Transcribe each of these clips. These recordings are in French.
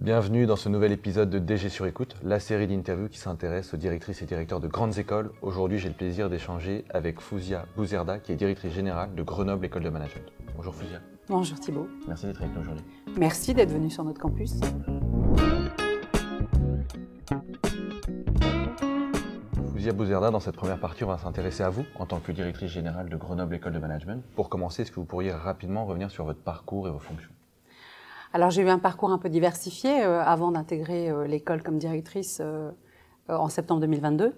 Bienvenue dans ce nouvel épisode de DG sur écoute, la série d'interviews qui s'intéresse aux directrices et directeurs de grandes écoles. Aujourd'hui, j'ai le plaisir d'échanger avec Fouzia Bouzerda, qui est directrice générale de Grenoble École de Management. Bonjour Fouzia. Bonjour Thibaut. Merci d'être avec nous aujourd'hui. Merci d'être venu sur notre campus. Fouzia Bouzerda, dans cette première partie, on va s'intéresser à vous en tant que directrice générale de Grenoble École de Management. Pour commencer, est-ce que vous pourriez rapidement revenir sur votre parcours et vos fonctions ? Alors j'ai eu un parcours un peu diversifié avant d'intégrer l'école comme directrice en septembre 2022.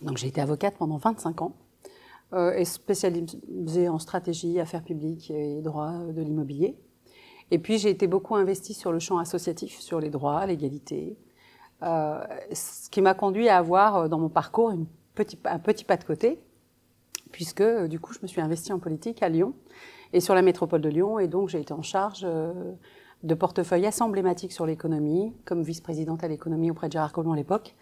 Donc j'ai été avocate pendant 25 ans et spécialisée en stratégie, affaires publiques et droit de l'immobilier. Et puis j'ai été beaucoup investie sur le champ associatif, sur les droits, l'égalité, ce qui m'a conduit à avoir dans mon parcours un petit pas de côté, puisque du coup je me suis investie en politique à Lyon et sur la métropole de Lyon, et donc j'ai été en charge de portefeuilles assez emblématiques sur l'économie, comme vice-présidente à l'économie auprès de Gérard Collomb à l'époque,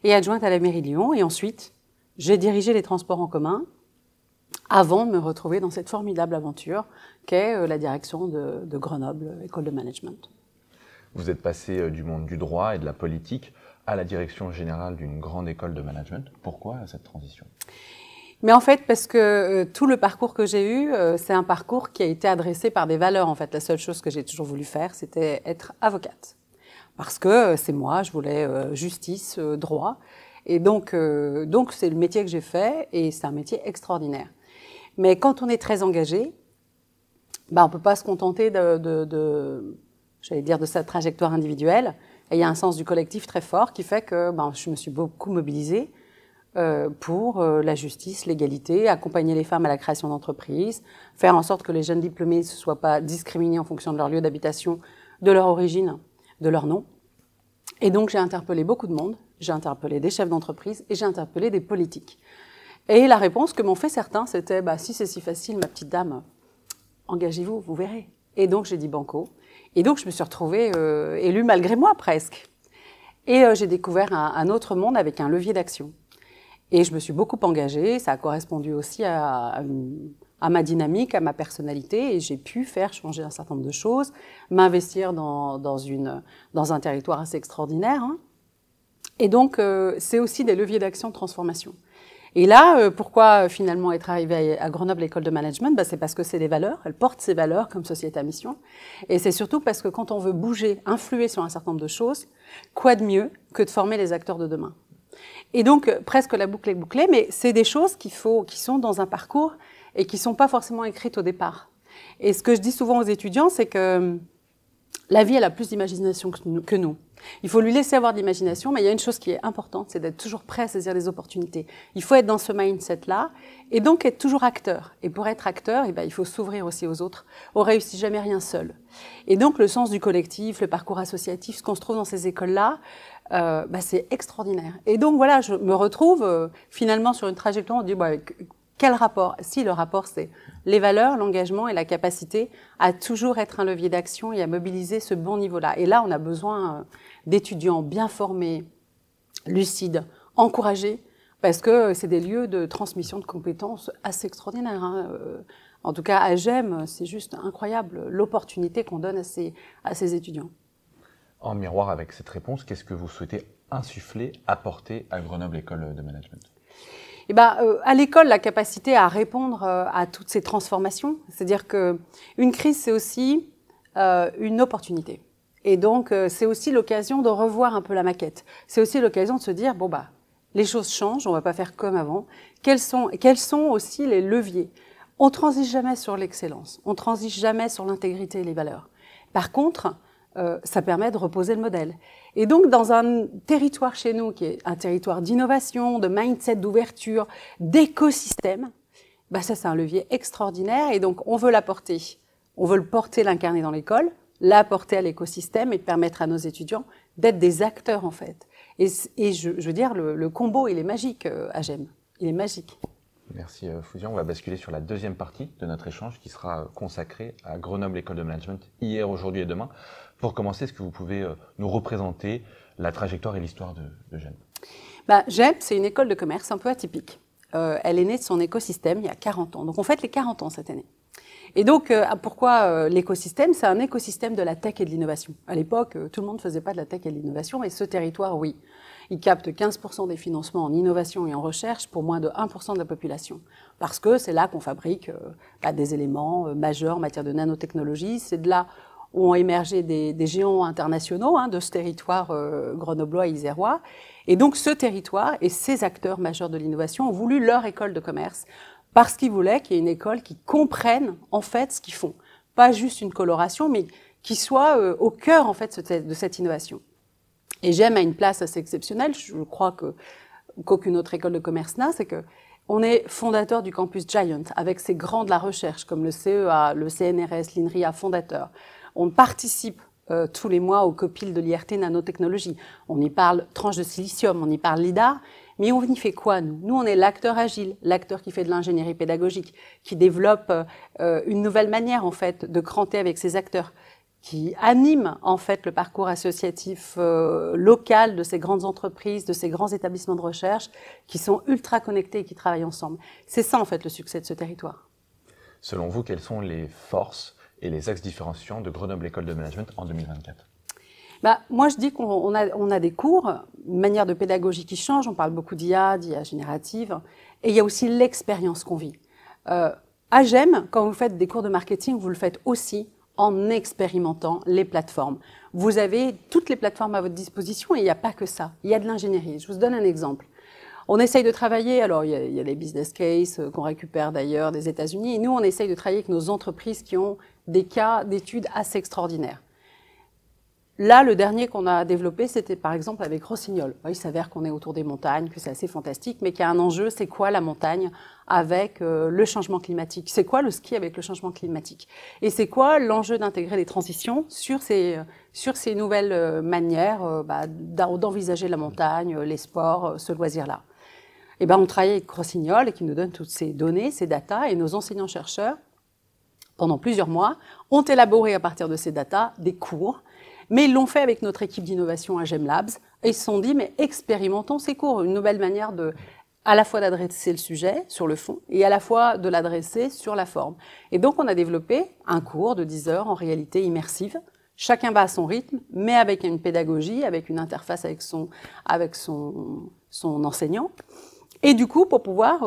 et adjointe à la mairie de Lyon. Et ensuite, j'ai dirigé les transports en commun avant de me retrouver dans cette formidable aventure qu'est la direction de Grenoble École de Management. Vous êtes passé du monde du droit et de la politique à la direction générale d'une grande école de management. Pourquoi cette transition ? Mais en fait, parce que tout le parcours que j'ai eu, c'est un parcours qui a été adressé par des valeurs. En fait, la seule chose que j'ai toujours voulu faire, c'était être avocate. Parce que c'est moi, je voulais justice, droit. Et donc c'est le métier que j'ai fait, et c'est un métier extraordinaire. Mais quand on est très engagé, on peut pas se contenter de sa trajectoire individuelle. Et il y a un sens du collectif très fort qui fait que je me suis beaucoup mobilisée pour la justice, l'égalité, accompagner les femmes à la création d'entreprises, faire en sorte que les jeunes diplômés ne soient pas discriminés en fonction de leur lieu d'habitation, de leur origine, de leur nom. Et donc j'ai interpellé beaucoup de monde, j'ai interpellé des chefs d'entreprise et j'ai interpellé des politiques. Et la réponse que m'ont fait certains, c'était « si c'est si facile, ma petite dame, engagez-vous, vous verrez ». Et donc j'ai dit banco. Et donc je me suis retrouvée élue malgré moi presque. Et j'ai découvert un autre monde avec un levier d'action. Et je me suis beaucoup engagée, ça a correspondu aussi à ma dynamique, à ma personnalité, et j'ai pu faire changer un certain nombre de choses, m'investir dans un territoire assez extraordinaire. Et donc, c'est aussi des leviers d'action de transformation. Et là, pourquoi finalement être arrivée à Grenoble École de Management ? C'est parce que c'est des valeurs, elle porte ses valeurs comme société à mission. Et c'est surtout parce que quand on veut bouger, influer sur un certain nombre de choses, quoi de mieux que de former les acteurs de demain ? Et donc, presque la boucle est bouclée, mais c'est des choses qui sont dans un parcours et qui ne sont pas forcément écrites au départ. Et ce que je dis souvent aux étudiants, c'est que la vie, elle a plus d'imagination que nous. Il faut lui laisser avoir de l'imagination, mais il y a une chose qui est importante, c'est d'être toujours prêt à saisir les opportunités. Il faut être dans ce mindset-là, et donc être toujours acteur. Et pour être acteur, il faut s'ouvrir aussi aux autres. On ne réussit jamais rien seul. Et donc, le sens du collectif, le parcours associatif, ce qu'on se trouve dans ces écoles-là, c'est extraordinaire. Et donc voilà, je me retrouve finalement sur une trajectoire, on dit quel rapport ? Si, le rapport c'est les valeurs, l'engagement et la capacité à toujours être un levier d'action et à mobiliser ce bon niveau-là. Et là, on a besoin d'étudiants bien formés, lucides, encouragés, parce que c'est des lieux de transmission de compétences assez extraordinaires. En tout cas, à GEM, c'est juste incroyable l'opportunité qu'on donne à ces étudiants. En miroir avec cette réponse, qu'est-ce que vous souhaitez insuffler, apporter à Grenoble École de Management ? À l'école, la capacité à répondre à toutes ces transformations, c'est-à-dire qu'une crise, c'est aussi une opportunité. Et donc, c'est aussi l'occasion de revoir un peu la maquette. C'est aussi l'occasion de se dire, les choses changent, on ne va pas faire comme avant. Quels sont aussi les leviers ? On ne transige jamais sur l'excellence, on ne transige jamais sur l'intégrité et les valeurs. Par contre, ça permet de reposer le modèle. Et donc, dans un territoire chez nous qui est un territoire d'innovation, de mindset, d'ouverture, d'écosystème, ça c'est un levier extraordinaire. Et donc, on veut l'apporter. On veut le porter, l'incarner dans l'école, l'apporter à l'écosystème et permettre à nos étudiants d'être des acteurs en fait. Et je veux dire, le combo, il est magique à GEM. Il est magique. Merci Fouzia. On va basculer sur la deuxième partie de notre échange qui sera consacrée à Grenoble École de Management hier, aujourd'hui et demain. Pour commencer, est-ce que vous pouvez nous représenter la trajectoire et l'histoire de GEM ? GEM, c'est une école de commerce un peu atypique. Elle est née de son écosystème il y a 40 ans. Donc on fête les 40 ans cette année. Et donc, pourquoi l'écosystème? C'est un écosystème de la tech et de l'innovation. À l'époque, tout le monde ne faisait pas de la tech et de l'innovation, et ce territoire, oui. Il capte 15% des financements en innovation et en recherche pour moins de 1% de la population. Parce que c'est là qu'on fabrique des éléments majeurs en matière de nanotechnologie. C'est de là où ont émergé des géants internationaux de ce territoire grenoblois et isérois. Et donc, ce territoire et ces acteurs majeurs de l'innovation ont voulu leur école de commerce parce qu'ils voulaient qu'il y ait une école qui comprenne en fait ce qu'ils font. Pas juste une coloration, mais qui soit au cœur en fait de cette innovation. Et GEM a une place assez exceptionnelle, je crois qu'aucune autre école de commerce n'a, c'est que on est fondateur du campus Giant, avec ses grands de la recherche, comme le CEA, le CNRS, l'INRIA fondateur. On participe tous les mois au COPIL de l'IRT Nanotechnologie. On y parle tranche de silicium, on y parle LIDAR, mais on y fait quoi, nous? Nous, on est l'acteur agile, l'acteur qui fait de l'ingénierie pédagogique, qui développe une nouvelle manière, en fait, de cranter avec ses acteurs, qui anime en fait le parcours associatif local de ces grandes entreprises, de ces grands établissements de recherche qui sont ultra connectés et qui travaillent ensemble. C'est ça en fait le succès de ce territoire. Selon vous, quelles sont les forces et les axes différenciants de Grenoble École de Management en 2024? Moi, je dis qu'on a des cours, une manière de pédagogie qui change. On parle beaucoup d'IA générative, et il y a aussi l'expérience qu'on vit. À GEM, quand vous faites des cours de marketing, vous le faites aussi en expérimentant les plateformes. Vous avez toutes les plateformes à votre disposition et il n'y a pas que ça. Il y a de l'ingénierie. Je vous donne un exemple. On essaye de travailler, alors il y a des business cases qu'on récupère d'ailleurs des États-Unis, et nous on essaye de travailler avec nos entreprises qui ont des cas d'études assez extraordinaires. Là, le dernier qu'on a développé, c'était par exemple avec Rossignol. Il s'avère qu'on est autour des montagnes, que c'est assez fantastique, mais qu'il y a un enjeu, c'est quoi la montagne avec le changement climatique? C'est quoi le ski avec le changement climatique? Et c'est quoi l'enjeu d'intégrer les transitions sur ces nouvelles manières d'envisager la montagne, les sports, ce loisir-là? Et on travaille avec Rossignol et qui nous donne toutes ces données, ces datas, et nos enseignants-chercheurs, pendant plusieurs mois, ont élaboré à partir de ces datas des cours. Mais ils l'ont fait avec notre équipe d'innovation à GEM Labs et ils se sont dit, mais expérimentons ces cours, une nouvelle manière à la fois d'adresser le sujet sur le fond et à la fois de l'adresser sur la forme. Et donc, on a développé un cours de 10 heures en réalité immersive. Chacun va à son rythme, mais avec une pédagogie, avec une interface avec son enseignant. Et du coup, pour pouvoir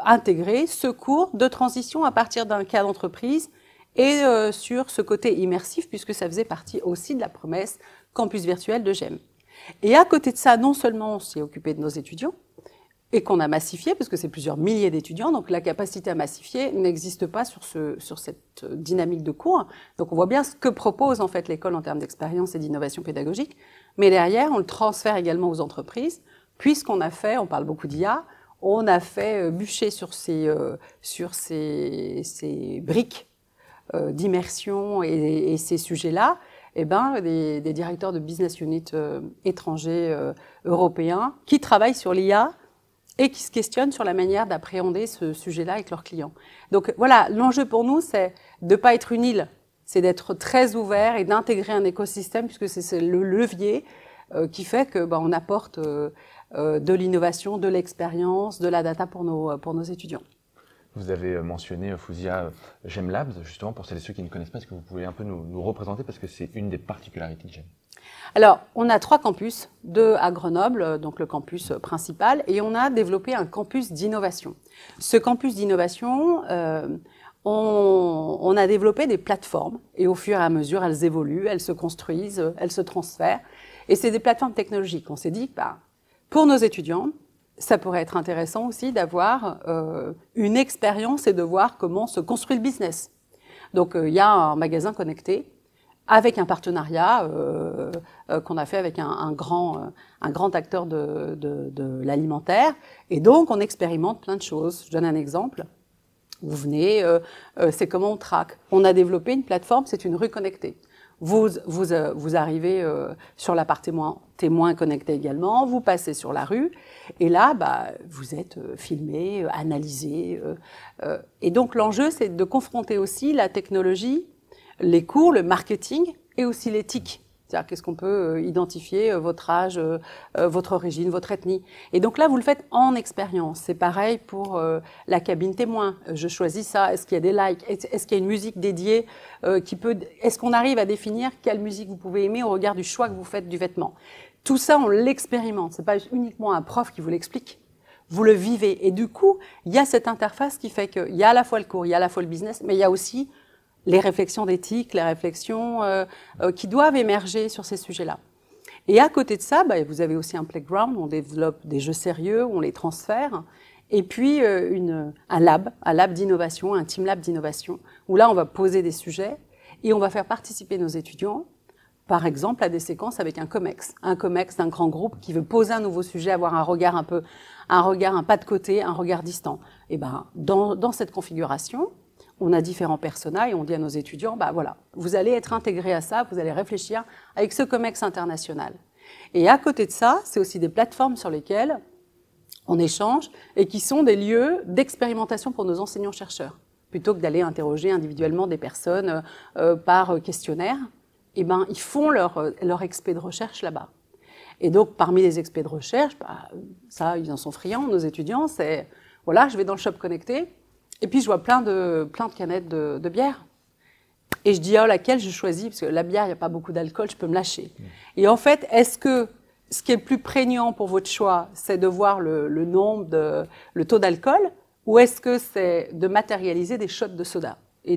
intégrer ce cours de transition à partir d'un cas d'entreprise et sur ce côté immersif, puisque ça faisait partie aussi de la promesse campus virtuel de GEM. Et à côté de ça, non seulement on s'est occupé de nos étudiants, et qu'on a massifié, parce que c'est plusieurs milliers d'étudiants, donc la capacité à massifier n'existe pas sur cette dynamique de cours. Donc on voit bien ce que propose en fait l'école en termes d'expérience et d'innovation pédagogique, mais derrière, on le transfère également aux entreprises, puisqu'on a fait, on parle beaucoup d'IA, on a fait bûcher sur ces briques d'immersion et ces sujets-là, des directeurs de business unit étrangers européens qui travaillent sur l'IA et qui se questionnent sur la manière d'appréhender ce sujet-là avec leurs clients. Donc voilà, l'enjeu pour nous, c'est de ne pas être une île, c'est d'être très ouvert et d'intégrer un écosystème, puisque c'est le levier qui fait que on apporte de l'innovation, de l'expérience, de la data pour nos étudiants. Vous avez mentionné, Fouzia, GEM Labs, justement, pour celles et ceux qui ne connaissent pas, est-ce que vous pouvez un peu nous représenter, parce que c'est une des particularités de GEM? Alors, on a 3 campus, 2 à Grenoble, donc le campus principal, et on a développé un campus d'innovation. Ce campus d'innovation, on a développé des plateformes, et au fur et à mesure, elles évoluent, elles se construisent, elles se transfèrent, et c'est des plateformes technologiques. On s'est dit, pour nos étudiants, ça pourrait être intéressant aussi d'avoir une expérience et de voir comment se construit le business. Donc, il y a un magasin connecté avec un partenariat qu'on a fait avec un grand acteur de l'alimentaire. Et donc, on expérimente plein de choses. Je donne un exemple. Vous venez, c'est comment on traque. On a développé une plateforme, c'est une rue connectée. Vous arrivez sur la part témoin connecté également, vous passez sur la rue, et là, vous êtes filmé, analysé. Et donc, l'enjeu, c'est de confronter aussi la technologie, les cours, le marketing et aussi l'éthique C'est-à-dire, qu'est-ce qu'on peut identifier, votre âge, votre origine, votre ethnie. Et donc là, vous le faites en expérience. C'est pareil pour la cabine témoin. Je choisis ça. Est-ce qu'il y a des likes? Est-ce qu'il y a une musique dédiée Est-ce qu'on arrive à définir quelle musique vous pouvez aimer au regard du choix que vous faites du vêtement? Tout ça, on l'expérimente. C'est pas uniquement un prof qui vous l'explique. Vous le vivez. Et du coup, il y a cette interface qui fait qu'il y a à la fois le cours, il y a à la fois le business, mais il y a aussi les réflexions d'éthique, les réflexions qui doivent émerger sur ces sujets-là. Et à côté de ça, vous avez aussi un playground où on développe des jeux sérieux, où on les transfère, et puis un lab d'innovation, un team lab d'innovation, où là, on va poser des sujets et on va faire participer nos étudiants, par exemple, à des séquences avec un COMEX d'un grand groupe qui veut poser un nouveau sujet, avoir un pas de côté, un regard distant. Et dans cette configuration, on a différents personas et on dit à nos étudiants, voilà, vous allez être intégrés à ça, vous allez réfléchir avec ce COMEX international. Et à côté de ça, c'est aussi des plateformes sur lesquelles on échange et qui sont des lieux d'expérimentation pour nos enseignants-chercheurs. Plutôt que d'aller interroger individuellement des personnes par questionnaire, ils font leur expé de recherche là-bas. Et donc, parmi les expés de recherche, ça, ils en sont friands, nos étudiants, c'est, voilà, je vais dans le shop connecté, et puis je vois plein de canettes de bière. Et je dis, laquelle je choisis? Parce que la bière, il n'y a pas beaucoup d'alcool, je peux me lâcher. Et en fait, est-ce que ce qui est le plus prégnant pour votre choix, c'est de voir le nombre, le taux d'alcool, ou est-ce que c'est de matérialiser des shots de soda et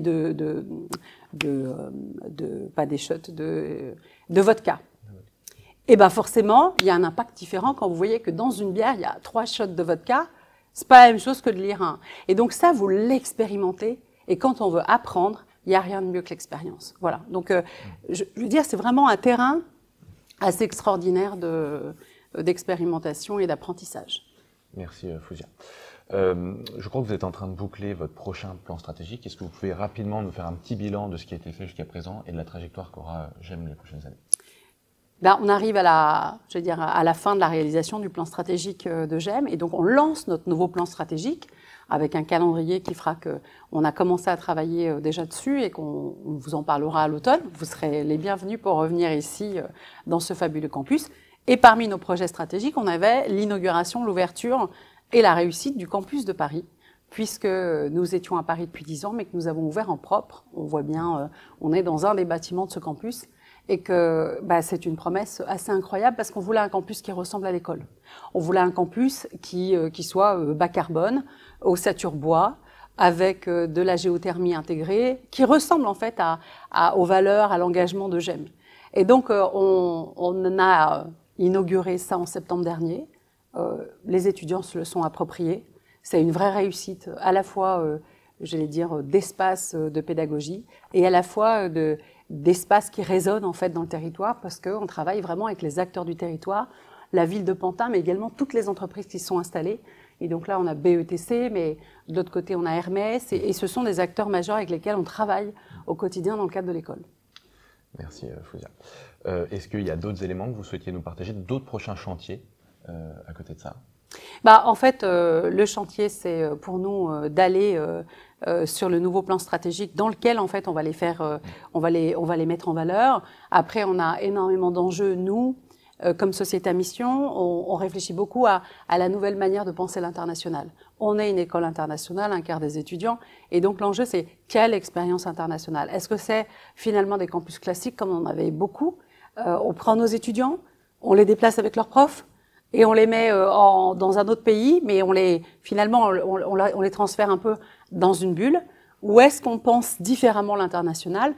pas des shots, de vodka? Et forcément, il y a un impact différent quand vous voyez que dans une bière, il y a 3 shots de vodka. C'est pas la même chose que de lire un. Et donc ça, vous l'expérimentez. Et quand on veut apprendre, il n'y a rien de mieux que l'expérience. Voilà. Donc, je veux dire, c'est vraiment un terrain assez extraordinaire d'expérimentation et d'apprentissage. Merci, Fouzia. Je crois que vous êtes en train de boucler votre prochain plan stratégique. Est-ce que vous pouvez rapidement nous faire un petit bilan de ce qui a été fait jusqu'à présent et de la trajectoire qu'aura GEM les prochaines années? On arrive à la fin de la réalisation du plan stratégique de GEM, et donc on lance notre nouveau plan stratégique avec un calendrier qui fera qu'on a commencé à travailler déjà dessus et qu'on vous en parlera à l'automne. Vous serez les bienvenus pour revenir ici dans ce fabuleux campus. Et parmi nos projets stratégiques, on avait l'inauguration, l'ouverture et la réussite du campus de Paris, puisque nous étions à Paris depuis 10 ans, mais que nous avons ouvert en propre. On voit bien, on est dans un des bâtiments de ce campus. Et que c'est une promesse assez incroyable parce qu'on voulait un campus qui ressemble à l'école. On voulait un campus qui soit bas carbone, ossature bois, avec de la géothermie intégrée, qui ressemble en fait aux valeurs, à l'engagement de GEM. Et donc on a inauguré ça en septembre dernier. Les étudiants se le sont appropriés. C'est une vraie réussite, à la fois, d'espace de pédagogie et à la fois d'espace qui résonne en fait dans le territoire, parce qu'on travaille vraiment avec les acteurs du territoire, la ville de Pantin, mais également toutes les entreprises qui sont installées. Et donc là, on a BETC, mais de l'autre côté, on a Hermès, et ce sont des acteurs majeurs avec lesquels on travaille au quotidien dans le cadre de l'école. Merci, Fouzia. Est-ce qu'il y a d'autres éléments que vous souhaitiez nous partager, d'autres prochains chantiers à côté de ça? En fait, le chantier, c'est pour nous d'aller sur le nouveau plan stratégique dans lequel, en fait, on va les faire, on va les mettre en valeur. Après, on a énormément d'enjeux, nous, comme société à mission. On réfléchit beaucoup à la nouvelle manière de penser l'international. On est une école internationale, un quart des étudiants, et donc l'enjeu, c'est quelle expérience internationale? Est-ce que c'est finalement des campus classiques, comme on en avait beaucoup? On prend nos étudiants, on les déplace avec leurs profs, et on les met dans un autre pays, mais on les transfère un peu dans une bulle. Ou est-ce qu'on pense différemment l'international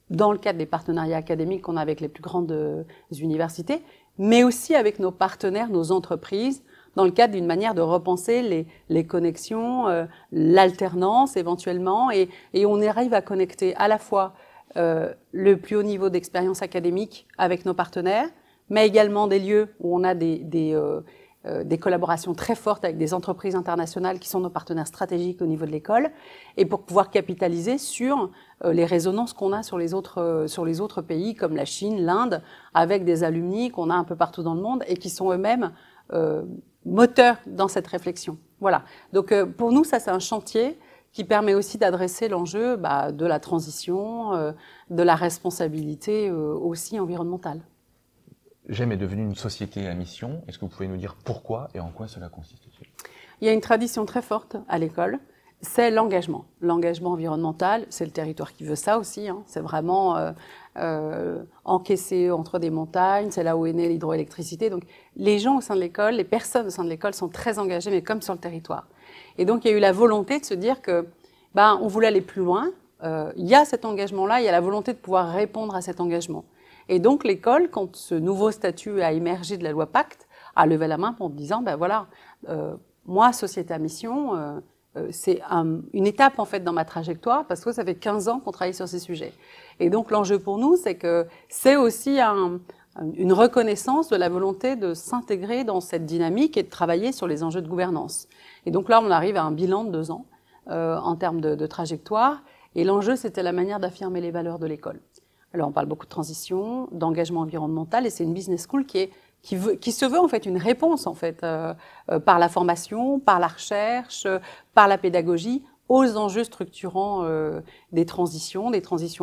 dans le cadre des partenariats académiques qu'on a avec les plus grandes universités, mais aussi avec nos partenaires, nos entreprises, dans le cadre d'une manière de repenser les connexions, l'alternance éventuellement, et on arrive à connecter à la fois le plus haut niveau d'expérience académique avec nos partenaires, mais également des lieux où on a des collaborations très fortes avec des entreprises internationales qui sont nos partenaires stratégiques au niveau de l'école, et pour pouvoir capitaliser sur les résonances qu'on a sur les autres pays comme la Chine, l'Inde, avec des alumni qu'on a un peu partout dans le monde et qui sont eux-mêmes moteurs dans cette réflexion. Voilà. Donc pour nous, ça c'est un chantier qui permet aussi d'adresser l'enjeu de la transition, de la responsabilité aussi environnementale. GEM est devenue une société à mission. Est-ce que vous pouvez nous dire pourquoi et en quoi cela consiste-t-il? Il y a une tradition très forte à l'école, c'est l'engagement. L'engagement environnemental, c'est le territoire qui veut ça aussi. Hein. C'est vraiment encaissé entre des montagnes, c'est là où est née l'hydroélectricité. Donc les gens au sein de l'école, les personnes au sein de l'école sont très engagées, mais comme sur le territoire. Et donc il y a eu la volonté de se dire que on voulait aller plus loin. Il y a cet engagement-là, il y a la volonté de pouvoir répondre à cet engagement. Et donc l'école, quand ce nouveau statut a émergé de la loi Pacte, a levé la main en disant, moi, société à mission, c'est une étape en fait dans ma trajectoire parce que ça fait 15 ans qu'on travaille sur ces sujets. Et donc l'enjeu pour nous, c'est que c'est aussi une reconnaissance de la volonté de s'intégrer dans cette dynamique et de travailler sur les enjeux de gouvernance. Et donc là, on arrive à un bilan de 2 ans en termes de trajectoire. Et l'enjeu, c'était la manière d'affirmer les valeurs de l'école. Alors on parle beaucoup de transition, d'engagement environnemental, et c'est une business school qui se veut en fait une réponse en fait par la formation, par la recherche, par la pédagogie aux enjeux structurants des transitions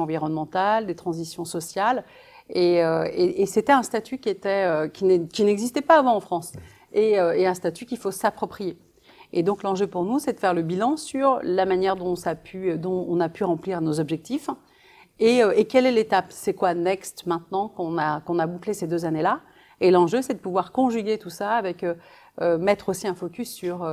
environnementales, des transitions sociales. Et c'était un statut qui n'existait pas avant en France, et un statut qu'il faut s'approprier. Et donc l'enjeu pour nous, c'est de faire le bilan sur la manière dont on a pu remplir nos objectifs. Et quelle est l'étape? C'est quoi next maintenant qu'on a bouclé ces 2 années-là? Et l'enjeu, c'est de pouvoir conjuguer tout ça avec mettre aussi un focus sur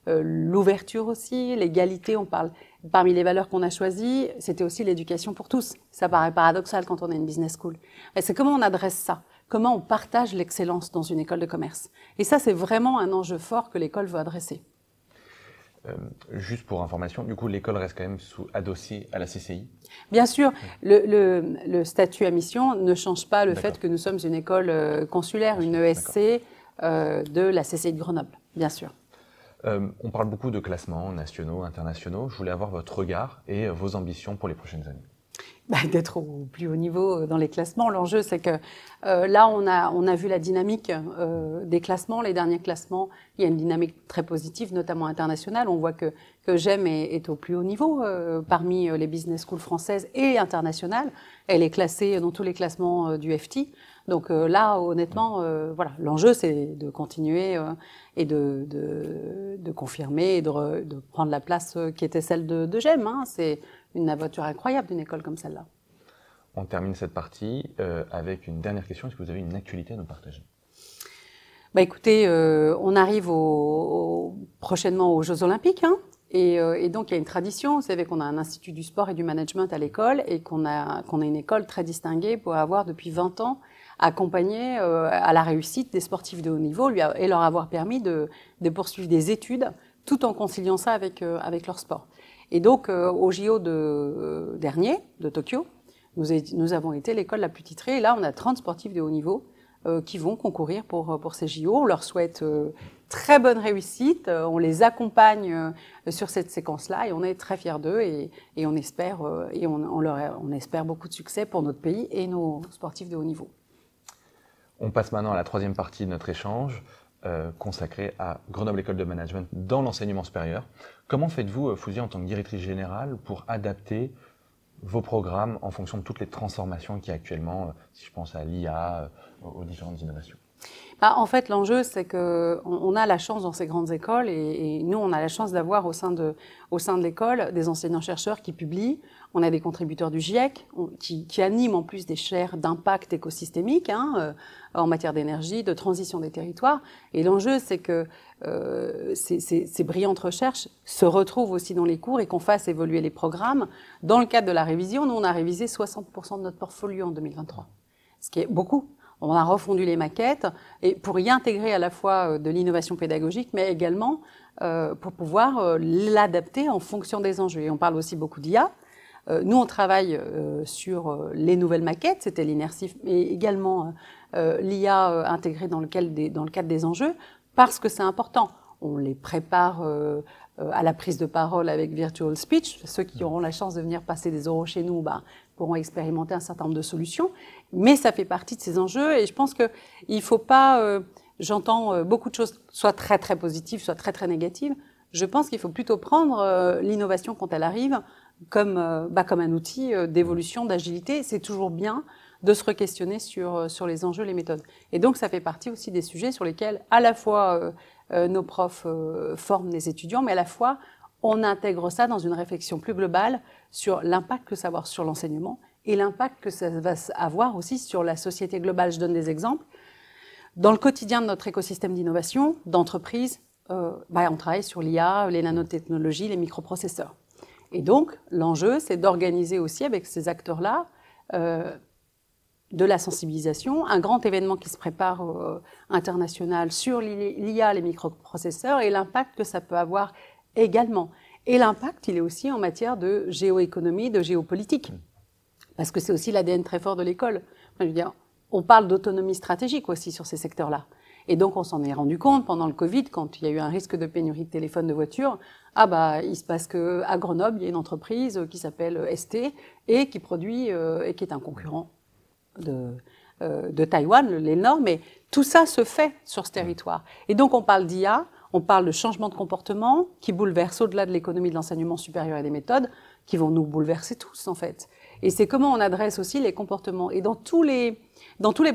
l'ouverture aussi, l'égalité. On parle parmi les valeurs qu'on a choisies, c'était aussi l'éducation pour tous. Ça paraît paradoxal quand on est une business school. Mais c'est comment on adresse ça? Comment on partage l'excellence dans une école de commerce? Et ça, c'est vraiment un enjeu fort que l'école veut adresser. Juste pour information, du coup, l'école reste quand même adossée à la CCI? Bien sûr, le statut à mission ne change pas le fait que nous sommes une école consulaire, une ESC de la CCI de Grenoble, bien sûr. On parle beaucoup de classements nationaux, internationaux. Je voulais avoir votre regard et vos ambitions pour les prochaines années. D'être au plus haut niveau dans les classements. L'enjeu, c'est que là, on a vu la dynamique des classements, les derniers classements. Il y a une dynamique très positive, notamment internationale. On voit que GEM est au plus haut niveau parmi les business schools françaises et internationales. Elle est classée dans tous les classements du FT. Donc là, honnêtement, l'enjeu, c'est de continuer et de confirmer et de prendre la place qui était celle de GEM. Hein. C'est une aventure incroyable d'une école comme celle-là. On termine cette partie avec une dernière question. Est-ce que vous avez une actualité à nous partager? Écoutez, on arrive prochainement aux Jeux Olympiques. Hein, et donc, il y a une tradition. Vous savez qu'on a un institut du sport et du management à l'école et qu'on a une école très distinguée pour avoir depuis 20 ans accompagné à la réussite des sportifs de haut niveau et leur avoir permis de poursuivre des études tout en conciliant ça avec leur sport. Et donc, au JO dernier, de Tokyo, nous avons été l'école la plus titrée. Et là, on a 30 sportifs de haut niveau qui vont concourir pour ces JO. On leur souhaite très bonne réussite. On les accompagne sur cette séquence-là et on est très fiers d'eux et on espère beaucoup de succès pour notre pays et nos sportifs de haut niveau. On passe maintenant à la 3e partie de notre échange. Consacré à Grenoble École de Management dans l'enseignement supérieur. Comment faites-vous, Fouziée, en tant que directrice générale, pour adapter vos programmes en fonction de toutes les transformations qu'il y a actuellement, si je pense à l'IA, aux différentes innovations? En fait, l'enjeu, c'est qu'on a la chance dans ces grandes écoles, et nous, on a la chance d'avoir au sein de l'école des enseignants-chercheurs qui publient. On a des contributeurs du GIEC qui animent en plus des chaires d'impact écosystémique en matière d'énergie, de transition des territoires. Et l'enjeu, c'est que ces brillantes recherches se retrouvent aussi dans les cours et qu'on fasse évoluer les programmes. Dans le cadre de la révision, nous, on a révisé 60% de notre portfolio en 2023, ce qui est beaucoup. On a refondu les maquettes et pour y intégrer à la fois de l'innovation pédagogique, mais également pour pouvoir l'adapter en fonction des enjeux. Et on parle aussi beaucoup d'IA. Nous, on travaille sur les nouvelles maquettes, c'était l'INERCIF, mais également l'IA intégrée dans le cadre des enjeux, parce que c'est important. On les prépare à la prise de parole avec Virtual Speech. Ceux qui auront la chance de venir passer des oraux chez nous pourront expérimenter un certain nombre de solutions. Mais ça fait partie de ces enjeux et je pense qu'il ne faut pas... j'entends beaucoup de choses, soit très très positives, soit très très négatives. Je pense qu'il faut plutôt prendre l'innovation quand elle arrive comme un outil d'évolution, d'agilité. C'est toujours bien de se re-questionner sur les enjeux, les méthodes. Et donc, ça fait partie aussi des sujets sur lesquels, à la fois, nos profs forment les étudiants, mais à la fois, on intègre ça dans une réflexion plus globale sur l'impact que ça va avoir sur l'enseignement et l'impact que ça va avoir aussi sur la société globale. Je donne des exemples. Dans le quotidien de notre écosystème d'innovation, d'entreprise, on travaille sur l'IA, les nanotechnologies, les microprocesseurs. Et donc, l'enjeu, c'est d'organiser aussi avec ces acteurs-là de la sensibilisation, un grand événement qui se prépare international sur l'IA, les microprocesseurs, et l'impact que ça peut avoir également. Et l'impact, il est aussi en matière de géoéconomie, de géopolitique. Parce que c'est aussi l'ADN très fort de l'école. Je veux dire, on parle d'autonomie stratégique aussi sur ces secteurs-là. Et donc, on s'en est rendu compte pendant le Covid, quand il y a eu un risque de pénurie de téléphone de voiture. Il se passe qu'à Grenoble, il y a une entreprise qui s'appelle ST et qui produit, et qui est un concurrent de Taïwan, l'énorme. Mais tout ça se fait sur ce territoire. Et donc, on parle d'IA, on parle de changement de comportement qui bouleverse au-delà de l'économie de l'enseignement supérieur et des méthodes, qui vont nous bouleverser tous, en fait. Et c'est comment on adresse aussi les comportements. Et dans tous les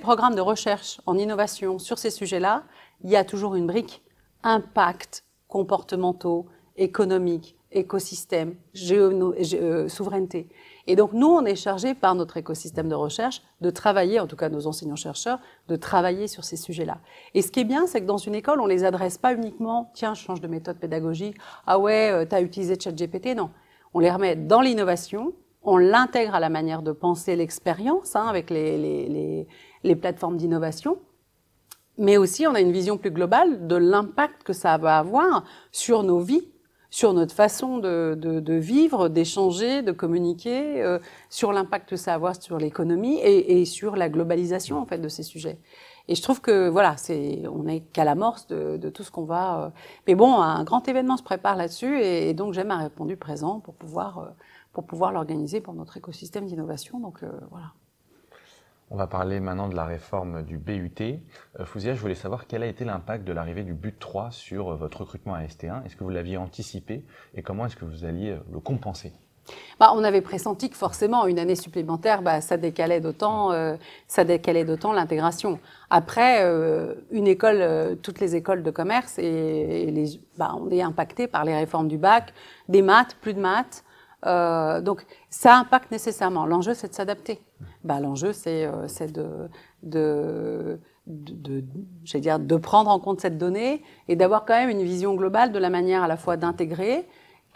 programmes de recherche en innovation sur ces sujets-là, il y a toujours une brique impact comportementaux, économiques, écosystème, souveraineté. Et donc, nous, on est chargé par notre écosystème de recherche de travailler, en tout cas nos enseignants-chercheurs, de travailler sur ces sujets-là. Et ce qui est bien, c'est que dans une école, on les adresse pas uniquement, tiens, je change de méthode pédagogique, ah ouais, t'as utilisé ChatGPT, non. On les remet dans l'innovation, on l'intègre à la manière de penser l'expérience, avec les plateformes d'innovation, mais aussi on a une vision plus globale de l'impact que ça va avoir sur nos vies, sur notre façon de vivre, d'échanger, de communiquer, sur l'impact que ça va avoir sur l'économie et sur la globalisation en fait de ces sujets. Et je trouve que voilà, on n'est qu'à l'amorce de tout ce qu'on va. Mais bon, un grand événement se prépare là-dessus et donc j'aime un répondu présent pour pouvoir l'organiser pour notre écosystème d'innovation. Donc voilà. On va parler maintenant de la réforme du BUT. Fouzia, je voulais savoir quel a été l'impact de l'arrivée du BUT 3 sur votre recrutement à ST1. Est-ce que vous l'aviez anticipé et comment est-ce que vous alliez le compenser ? On avait pressenti que forcément une année supplémentaire, ça décalait d'autant l'intégration. Après, une école, toutes les écoles de commerce on est impacté par les réformes du bac, des maths, plus de maths. Donc ça impacte nécessairement. L'enjeu, c'est de s'adapter. L'enjeu, c'est de prendre en compte cette donnée et d'avoir quand même une vision globale de la manière à la fois d'intégrer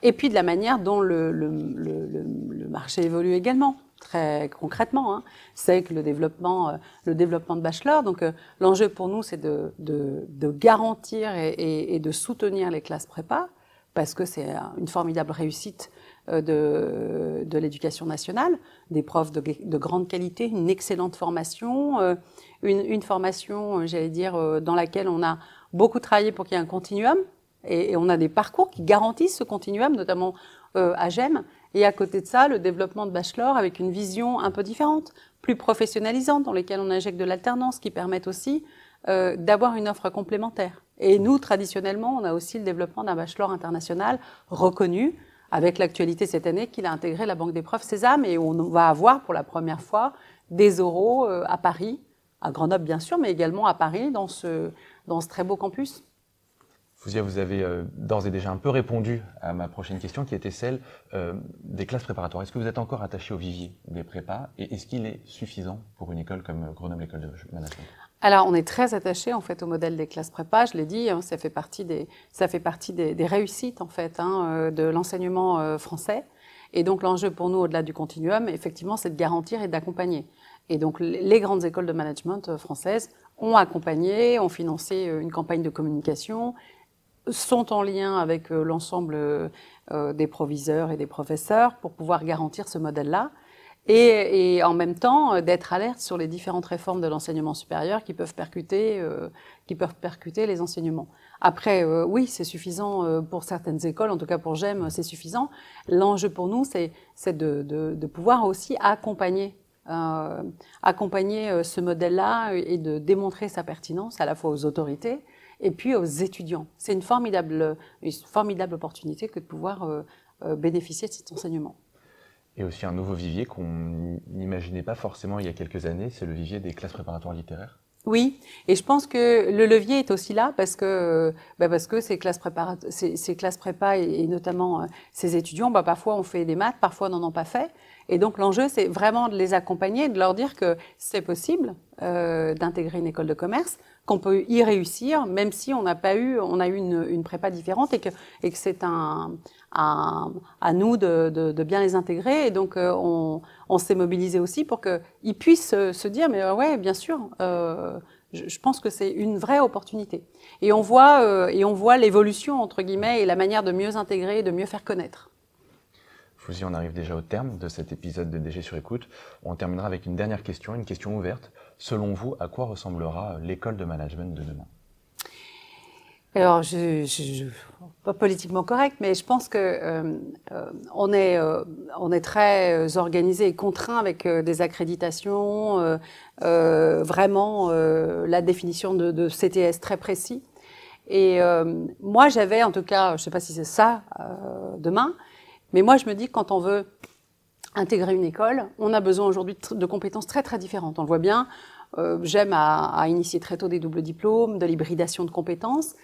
et puis de la manière dont le marché évolue également, très concrètement. C'est que le développement de bachelor. Donc l'enjeu pour nous, c'est de garantir et de soutenir les classes prépa, parce que c'est une formidable réussite de l'éducation nationale, des profs de grande qualité, une excellente formation, une formation, j'allais dire, dans laquelle on a beaucoup travaillé pour qu'il y ait un continuum, et on a des parcours qui garantissent ce continuum, notamment à GEM, et à côté de ça, le développement de bachelor avec une vision un peu différente, plus professionnalisante, dans lesquelles on injecte de l'alternance, qui permettent aussi d'avoir une offre complémentaire. Et nous, traditionnellement, on a aussi le développement d'un bachelor international reconnu, avec l'actualité cette année qu'il a intégré la Banque des Preuves Sésame, et on va avoir pour la première fois des oraux à Paris, à Grenoble bien sûr, mais également à Paris, dans ce très beau campus. Fouzia, vous avez d'ores et déjà un peu répondu à ma prochaine question, qui était celle des classes préparatoires. Est-ce que vous êtes encore attaché au vivier des prépas, et est-ce qu'il est suffisant pour une école comme Grenoble École de Management ? Alors, on est très attaché en fait au modèle des classes prépa. Je l'ai dit, ça fait partie des réussites en fait de l'enseignement français. Et donc, l'enjeu pour nous, au-delà du continuum, effectivement, c'est de garantir et d'accompagner. Et donc, les grandes écoles de management françaises ont accompagné, ont financé une campagne de communication, sont en lien avec l'ensemble des proviseurs et des professeurs pour pouvoir garantir ce modèle-là. Et en même temps, d'être alerte sur les différentes réformes de l'enseignement supérieur qui peuvent percuter les enseignements. Après, oui, c'est suffisant pour certaines écoles, en tout cas pour GEM, c'est suffisant. L'enjeu pour nous, c'est de pouvoir aussi accompagner ce modèle-là et de démontrer sa pertinence à la fois aux autorités et puis aux étudiants. C'est une formidable opportunité que de pouvoir bénéficier de cet enseignement. Et aussi un nouveau vivier qu'on n'imaginait pas forcément il y a quelques années, c'est le vivier des classes préparatoires littéraires. Oui, et je pense que le levier est aussi là parce que ces classes prépa et notamment ces étudiants, parfois on fait des maths, parfois n'en ont pas fait. Et donc l'enjeu, c'est vraiment de les accompagner, de leur dire que c'est possible d'intégrer une école de commerce, qu'on peut y réussir, même si on a eu une prépa différente et que c'est à nous de bien les intégrer. Et donc on s'est mobilisé aussi pour qu'ils puissent se dire, mais ouais, bien sûr, je pense que c'est une vraie opportunité. Et on voit l'évolution, entre guillemets, et la manière de mieux intégrer, de mieux faire connaître. Fouzi, on arrive déjà au terme de cet épisode de DG sur écoute. On terminera avec une dernière question, une question ouverte. Selon vous, à quoi ressemblera l'école de management de demain? Alors, pas politiquement correct, mais je pense que on est très organisé et contraint avec des accréditations, vraiment la définition de CTS très précis. Et moi, j'avais, en tout cas, je ne sais pas si c'est ça demain, mais moi, je me dis que quand on veut intégrer une école, on a besoin aujourd'hui de compétences très très différentes. On le voit bien. J'aime à initier très tôt des doubles diplômes, de l'hybridation de compétences.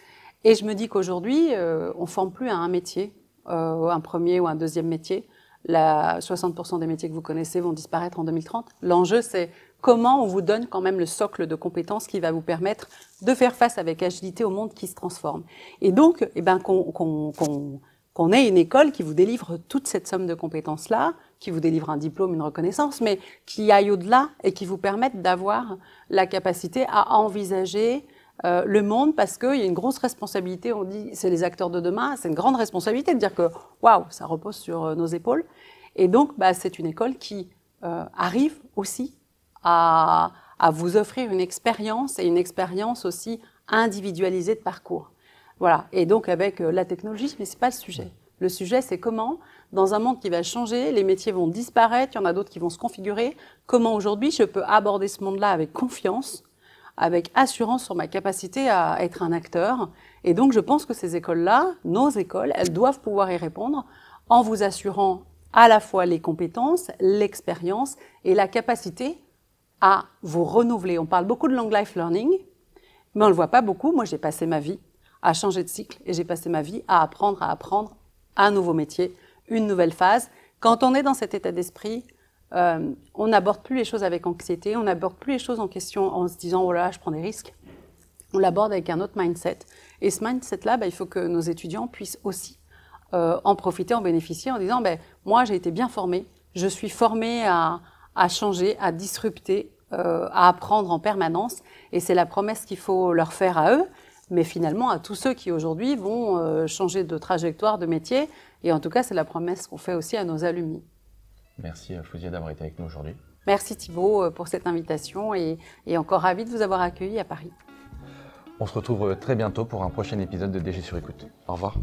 Et je me dis qu'aujourd'hui, on ne forme plus à un métier, un premier ou un deuxième métier. 60% des métiers que vous connaissez vont disparaître en 2030. L'enjeu, c'est comment on vous donne quand même le socle de compétences qui va vous permettre de faire face avec agilité au monde qui se transforme. Et donc, qu'on ait une école qui vous délivre toute cette somme de compétences-là, qui vous délivre un diplôme, une reconnaissance, mais qui aille au-delà et qui vous permette d'avoir la capacité à envisager le monde, parce qu'il y a une grosse responsabilité, on dit c'est les acteurs de demain, c'est une grande responsabilité de dire que waouh, ça repose sur nos épaules. Et donc, c'est une école qui arrive aussi à vous offrir une expérience, et une expérience aussi individualisée de parcours. Voilà. Et donc avec la technologie, mais c'est pas le sujet. Le sujet, c'est comment, dans un monde qui va changer, les métiers vont disparaître, il y en a d'autres qui vont se configurer. Comment aujourd'hui je peux aborder ce monde-là avec confiance, avec assurance sur ma capacité à être un acteur. Et donc je pense que ces écoles-là, nos écoles, elles doivent pouvoir y répondre en vous assurant à la fois les compétences, l'expérience et la capacité à vous renouveler. On parle beaucoup de long life learning, mais on le voit pas beaucoup. Moi, j'ai passé ma vie à changer de cycle et j'ai passé ma vie à apprendre un nouveau métier, une nouvelle phase. Quand on est dans cet état d'esprit, on n'aborde plus les choses avec anxiété, on n'aborde plus les choses en question en se disant « oh là là, je prends des risques ». On l'aborde avec un autre mindset. Et ce mindset-là, il faut que nos étudiants puissent aussi en profiter, en bénéficier en disant « moi, j'ai été bien formé, je suis formé à changer, à disrupter, à apprendre en permanence ». Et c'est la promesse qu'il faut leur faire à eux, mais finalement à tous ceux qui aujourd'hui vont changer de trajectoire, de métier. Et en tout cas, c'est la promesse qu'on fait aussi à nos alumni. Merci Fouzi d'avoir été avec nous aujourd'hui. Merci Thibaut pour cette invitation et encore ravi de vous avoir accueilli à Paris. On se retrouve très bientôt pour un prochain épisode de DG sur écoute. Au revoir.